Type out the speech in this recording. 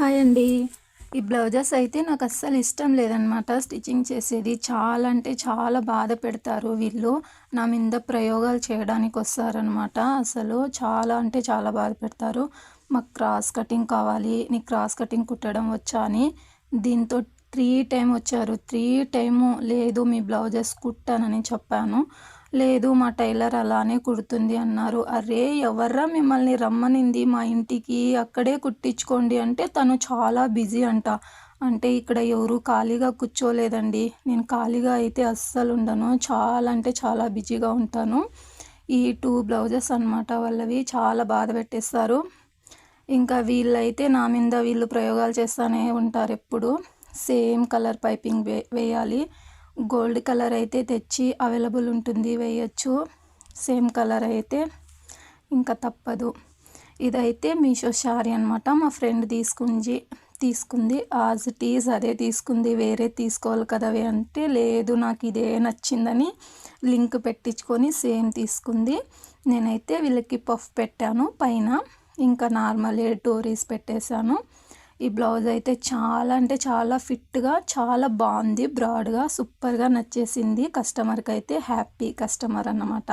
Hi అండి. ఈ blouses అయితే నాకు అస్సలు ఇష్టం లేదనమాట స్టిచ్చింగ్ చేసేది. చాలా అంటే చాలా బాధ పెడతారు వీళ్ళు. నా మీద ప్రయోగాలు చేయడానికి వస్తారనమాట. అసలు చాలా అంటే చాలా బాధ పెడతారు. మాకు క్రాస్ కటింగ్ కావాలి, నీకు క్రాస్ కటింగ్ కుట్టడం వచ్చా అని. దీంతో 3 టైమ్ వచ్చారు. 3 టైము లేదు మీ బ్లౌజెస్ కుట్టానని చెప్పాను. లేదు మా టైలర్ అలానే కుడుతుంది అన్నారు. అరే ఎవర్రా మిమ్మల్ని రమ్మనింది మా ఇంటికి, అక్కడే కుట్టించుకోండి అంటే తను చాలా బిజీ అంట. అంటే ఇక్కడ ఎవరు ఖాళీగా కూర్చోలేదండి. నేను ఖాళీగా అయితే అస్సలు ఉండను. చాలా అంటే చాలా బిజీగా ఉంటాను. ఈ 2 బ్లౌజెస్ అనమాట వాళ్ళవి. చాలా బాధ పెట్టేస్తారు. ఇంకా వీళ్ళైతే నా మీద వీళ్ళు ప్రయోగాలు చేస్తూనే ఉంటారు ఎప్పుడు. సేమ్ కలర్ పైపింగ్ వేయాలి. గోల్డ్ కలర్ అయితే తెచ్చి అవైలబుల్ ఉంటుంది, వేయచ్చు. సేమ్ కలర్ అయితే ఇంకా తప్పదు. ఇదైతే మీషో శారీ అనమాట. మా ఫ్రెండ్ తీసుకుంది యాజ్ ఇట్ ఈజ్ అదే తీసుకుంది. వేరే తీసుకోవాలి కదవే అంటే లేదు నాకు ఇదే నచ్చిందని లింక్ పెట్టించుకొని సేమ్ తీసుకుంది. నేనైతే వీళ్ళకి పఫ్ పెట్టాను పైన, ఇంకా నార్మల్ డోరీస్ పెట్టేశాను. ఈ బ్లౌజ్ అయితే చాలా అంటే చాలా ఫిట్గా చాలా బాగుంది. బ్రాడ్గా సూపర్గా నచ్చేసింది. కస్టమర్కి అయితే హ్యాపీ కస్టమర్ అన్నమాట.